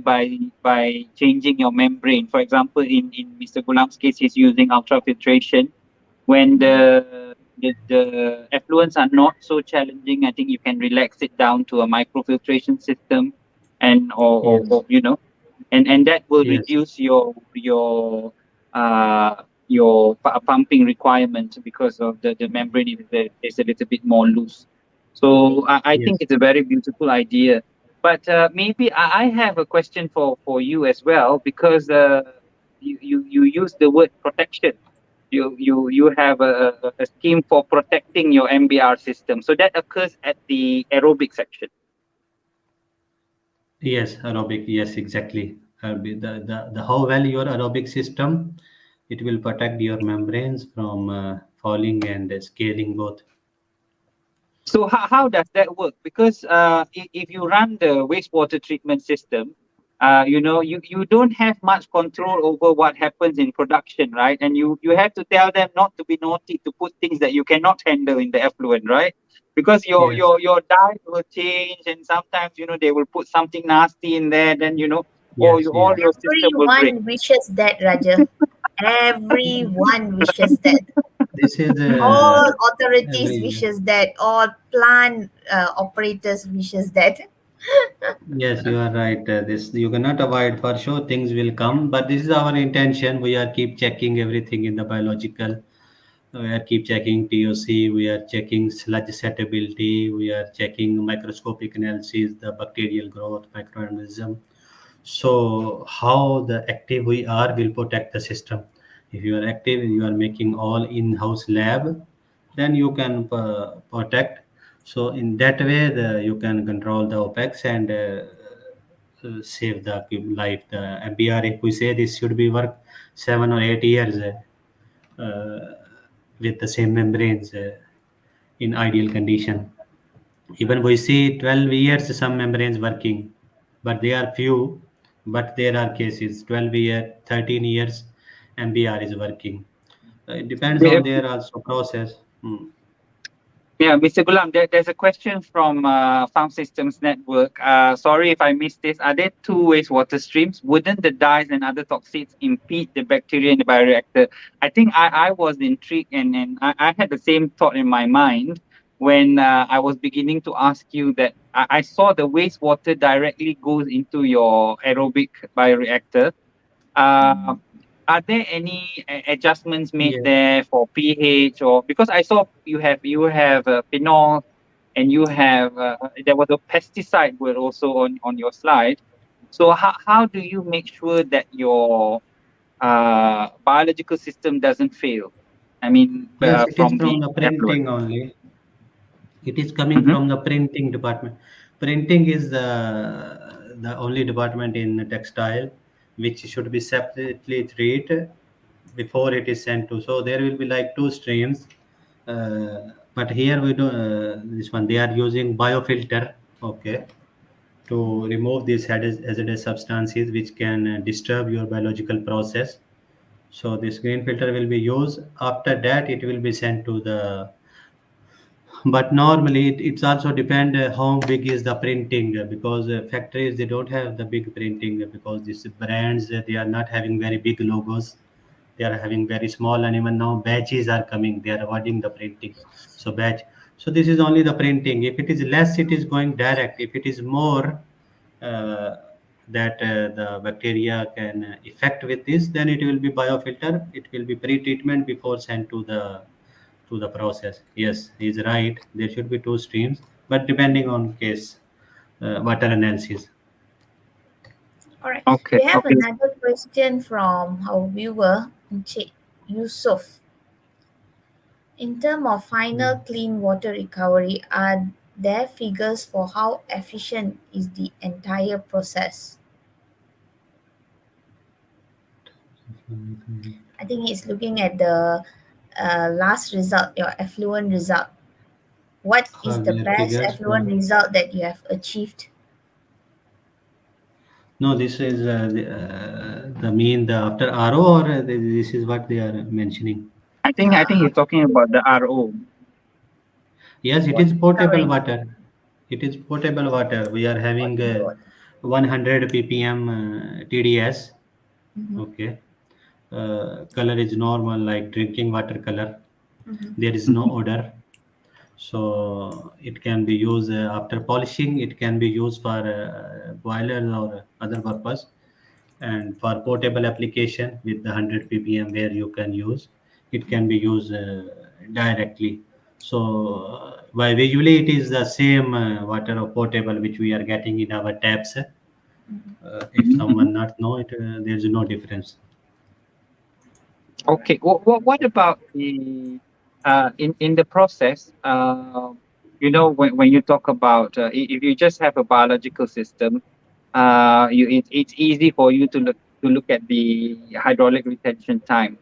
by changing your membrane. For example, in Mr. Gulam's case, he's using ultrafiltration. When the effluents are not so challenging, I think you can relax it down to a microfiltration system, and yes, or and that will yes, reduce your pumping requirement, because of the membrane is a little bit more loose. So I think yes. it's a very beautiful idea. But maybe I have a question for you as well, because you use the word protection. You have a scheme for protecting your MBR system. So that occurs at the aerobic section. Yes, aerobic. Yes, exactly. The how well your aerobic system, it will protect your membranes from falling and scaling both. So how does that work? Because if you run the wastewater treatment system, you don't have much control over what happens in production, right? And you have to tell them not to be naughty to put things that you cannot handle in the effluent, right? Because Yes, your diet will change, and sometimes they will put something nasty in there, then yes, all yes. your system will break. Everyone wishes that, Raja. Everyone wishes that. This is All authorities every. wishes that. All plant operators wishes that. Yes, you are right. This you cannot avoid for sure. Things will come, but this is our intention. We are keep checking everything in the biological. We are keep checking POC. We are checking sludge settability. We are checking microscopic analysis, the bacterial growth, microorganism. So how the active we are will protect the system. If you are active, you are making all in-house lab, then you can protect. So in that way, you can control the OPEX and save the life. The MBR, if we say this should be work 7 or 8 years with the same membranes in ideal condition. Even we see 12 years some membranes working, but they are few. But there are cases 12 year, 13 years MBR is working. It depends on their also process. Hmm. Yeah, Mr. Gulam, there's a question from Farm Systems Network. Sorry if I missed this. Are there two wastewater streams? Wouldn't the dyes and other toxins impede the bacteria in the bioreactor? I think I was intrigued, and I had the same thought in my mind when I was beginning to ask you that I saw the wastewater directly goes into your aerobic bioreactor. Mm. Are there any adjustments made Yeah. there for pH, or because I saw you have phenol, and you have there was a pesticide word also on your slide. So how do you make sure that your biological system doesn't fail? I mean, Yes, it is from from the the effluent. printing only. It is coming Mm-hmm. from the printing department. Printing is the only department in textile which should be separately treated before it is sent to. So there will be like two streams. But here we do this one. They are using biofilter. Okay, to remove these hazardous substances which can disturb your biological process. So this green filter will be used. After that, it will be sent to the, but normally it's also depend how big is the printing, because factories they don't have the big printing, because these brands they are not having very big logos, they are having very small, and even now batches are coming, they are avoiding the printing. So batch, so this is only the printing. If it is less, it is going direct. If it is more, uh, that the bacteria can affect with this, then it will be biofilter, it will be pre-treatment before sent to the process. Yes, he's right. There should be two streams, but depending on case, water analysis. All right. Okay, We have okay. another question from our viewer, Encik Yusuf. In terms of final Mm. clean water recovery, are there figures for how efficient is the entire process? I think it's looking at the last result, your effluent result. What is Are the there best figures effluent for? result that you have achieved? No, this is the mean the after RO, or this is what they are mentioning. I think he's talking about the RO. Yes, it What is potable recovering water. It is potable water. We are having potable water? 100 ppm TDS. Mm-hmm. Okay. Color is normal, like drinking water color. Mm-hmm. There is no odor. So it can be used after polishing. It can be used for boilers or other purpose, and for portable application with the 100 ppm where you can use, it can be used directly. So why visually it is the same water of potable which we are getting in our taps. If Mhm, mhm. someone not know it, there is no difference. Okay. What about the in the process? When you talk about if you just have a biological system, it's easy for you to look at the hydraulic retention time.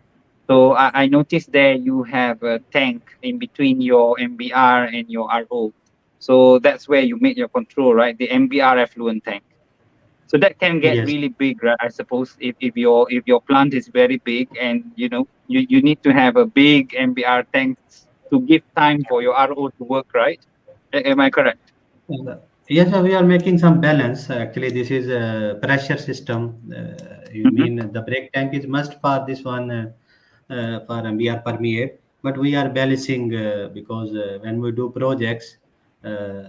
So I noticed there you have a tank in between your MBR and your RO. So that's where you make your control, right? The MBR effluent tank. So that can get Yes. really big, right? I suppose if your plant is very big, and you need to have a big MBR tank to give time for your RO to work, right? Am I correct? Uh, Yes, we are making some balance. Actually, this is a pressure system. You Mm-hmm. mean the brake tank is must for this one, for we are permeate, but we are balancing because when we do projects, uh,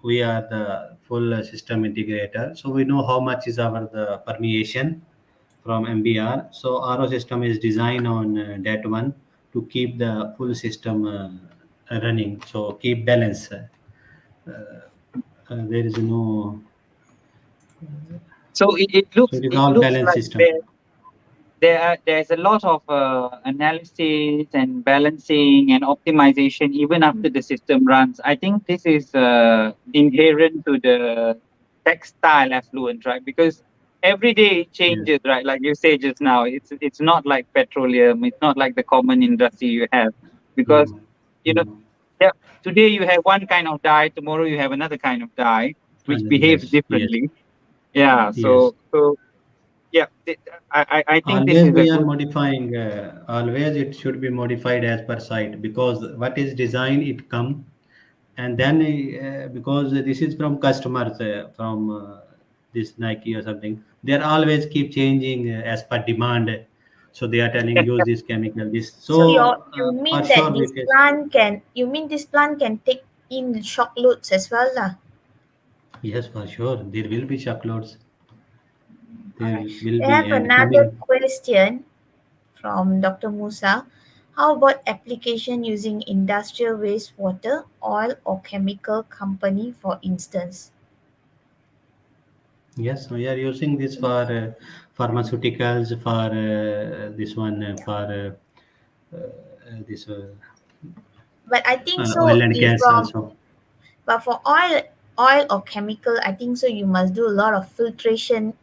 we are the full system integrator, so we know how much is our the permeation from MBR. So RO system is designed on that one to keep the full system running. So keep balance. There is no, So it so looks it is it all looks balance like system. there's a lot of analysis and balancing and optimization even after the system runs. I think this is inherent to the textile affluent, right? Because every day it Yes. changes, right? Like you say just now, it's not like petroleum, it's not like the common industry you have. Because Mm. you know, Mm. yeah, today you have one kind of dye, tomorrow you have another kind of dye, which And behaves yes, yes, differently. Yeah, yes. so yeah, I think this Always is a we are good. modifying. Always it should be modified as per site, because what is design it come. and then because this is from customers from this Nike or something, they are always keep changing as per demand. So they are telling use this chemical, this. So So you for mean sure that we this face. plant can you mean this plant can take in shock loads as well, lah? Yes, for sure. There will be shockloads. All right. There will We be have and another coming. question from Dr. Musa. How about application using industrial wastewater, oil or chemical company, for instance? Yes, we are using this for pharmaceuticals, for this one, for this But I think oil so. and If gas also. but for oil or chemical, I think so. You must do a lot of filtration,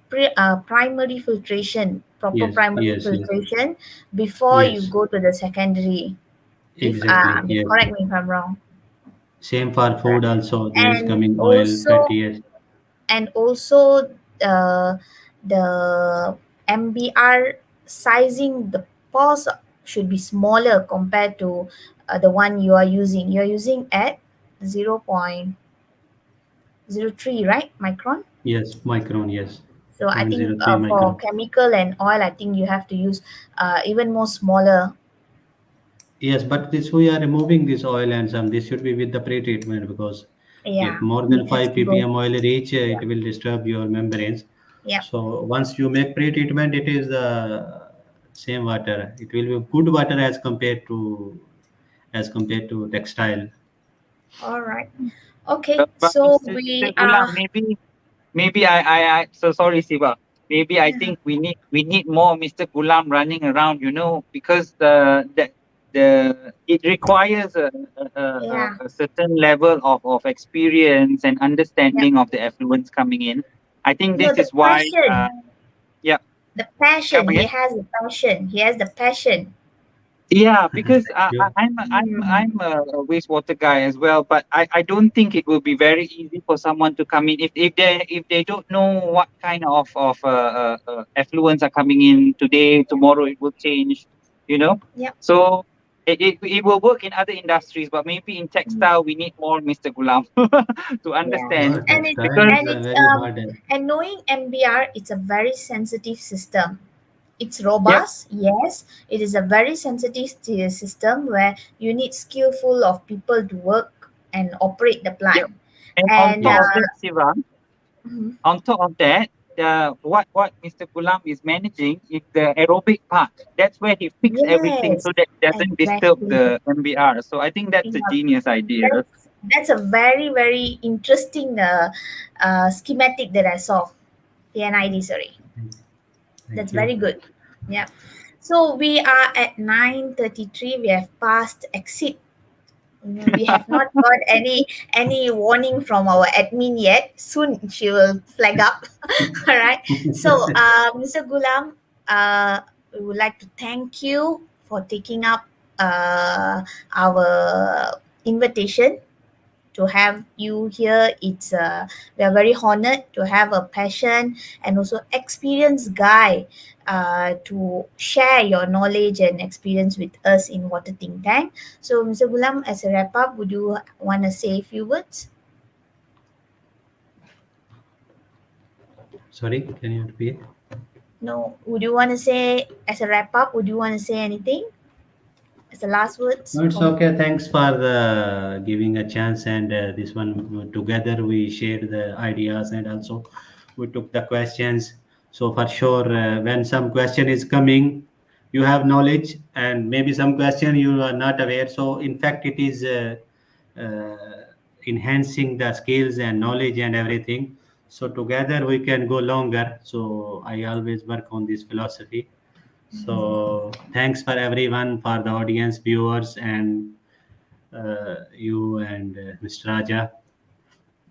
primary filtration, proper Yes, primary yes, yes, filtration before you yes. go to the secondary. If I Exactly. mean, Yes. correct me if I'm wrong. Same for food Right. also. There is And coming oil, also, fatty acid. and also, uh, the MBR sizing, the pores should be smaller compared to the one you are using. You are using at 0.03, right, micron? Yes, micron. Yes, So I think 0.03 for micron. chemical and oil, I think you have to use even more smaller. Yes, but this we are removing this oil and some. This should be with the pre-treatment because if Yeah, more it than has 5 to go. ppm oil reach, Yeah, it will disturb your membranes. yeah. So once you make pre-treatment, it is the same water. It will be good water as compared to textile. All right. Okay, But so Mr. we Gulam, are. maybe I so sorry, Siva. Maybe I think we need more Mr. Gulam running around, because the it requires Yeah, a certain level of experience and yeah. understanding of the effluents coming in. I think No, this the is why, passion, yeah, the come passion. He again. has the passion. He has the passion. Yeah, because You, I'm a wastewater guy as well, but I don't think it will be very easy for someone to come in if they don't know what kind of effluents are coming in today, tomorrow it will change, you know. Yep. So it will work in other industries, but maybe in Mm. textile we need more Mr. Gulam to Yeah, understand no, and it textile because is and it's very hard. and knowing MBR, it's a very sensitive system. It's yep, robust, yes. It is a very sensitive system where you need skillful of people to work and operate the yep. plant. And on And top of that, Siva, mhm, on top of that, what Mr. Gulam is managing is the aerobic part. That's where he fix everything yes, so that it doesn't disturb exactly. the MBR. So I think that's a Yeah, genius idea. that's a very very interesting schematic that I saw. PNID, sorry. That's Thank very you. good. Yeah. So we are at 9:33. We have passed exit. We have not got any warning from our admin yet. Soon she will flag up. All right. So, Mr. Gulam, we would like to thank you for taking up our invitation to have you here. We are very honored to have a passion and also experienced guy to share your knowledge and experience with us in water think tank. So, Mr. Gulam, as a wrap up, would you want to say a few words? Sorry, can you repeat? No, would you want to say as a wrap up? Would you want to say anything as the last words No, it's from? okay. Thanks for the giving a chance. And this one together we shared the ideas and also we took the questions. So for sure, when some question is coming, you have knowledge, and maybe some question you are not aware. So in fact, it is uh, enhancing the skills and knowledge and everything. So together we can go longer. So I always work on this philosophy. So thanks for everyone, for the audience, viewers, and you and Mr. Raja.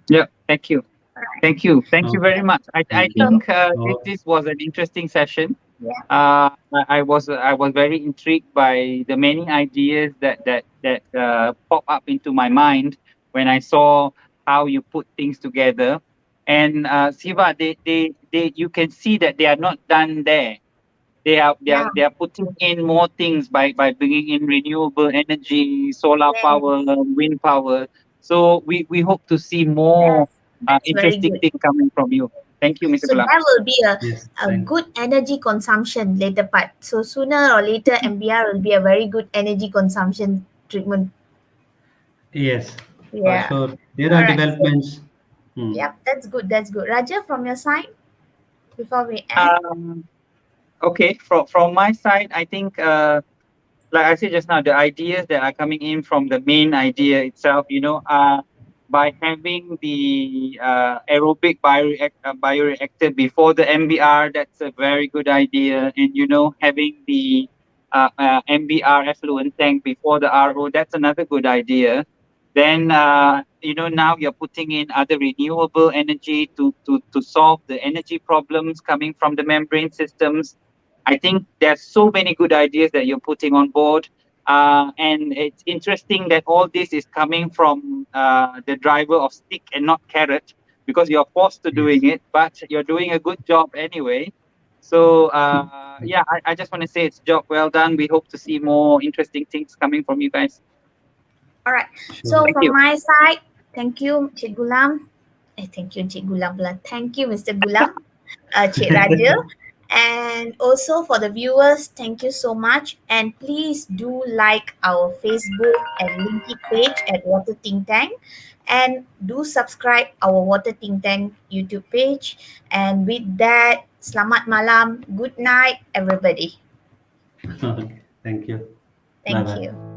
Yeah, thank you. Thank you. Thank you very Okay, much. I thank you. So, think Oh, this was an interesting session. yeah. I was very intrigued by the many ideas that pop up into my mind when I saw how you put things together. And Siva, they you can see that they are not done there. Yeah. they are putting in more things by bringing in renewable energy, solar power, Yes. wind power. So we hope to see more Yes. That's very interesting good. thing coming from you. Thank you, Mr. So Gulam. there will be Yes, a thank. good energy consumption later part. So sooner or later, MBR will be a very good energy consumption treatment. Yes, for Yeah. sure. There All are right. So, developments. Hmm. yep, that's good. That's good. Raja, from your side, before we end. Um, okay, from my side, I think like I said just now, the ideas that are coming in from the main idea itself, by having the aerobic bioreactor before the MBR, that's a very good idea. And, having the MBR effluent tank before the RO, that's another good idea. Then, now you're putting in other renewable energy to solve the energy problems coming from the membrane systems. I think there's so many good ideas that you're putting on board. And it's interesting that all this is coming from the driver of stick and not carrot, because you're forced to Yes. doing it, but you're doing a good job anyway. So, yeah, I just want to say it's job well done. We hope to see more interesting things coming from you guys. All right. So Sure. Thank from you. my side, thank you, Cik Gulam. Thank you, Cik Gulam pula. Thank you, Mr. Gulam, Cik Raja. And also for the viewers, thank you so much. And please do like our Facebook and LinkedIn page at Water Think Tank. And do subscribe our Water Think Tank YouTube page. And with that, selamat malam. Good night, everybody. Okay. Thank you. Bye Thank bye. you.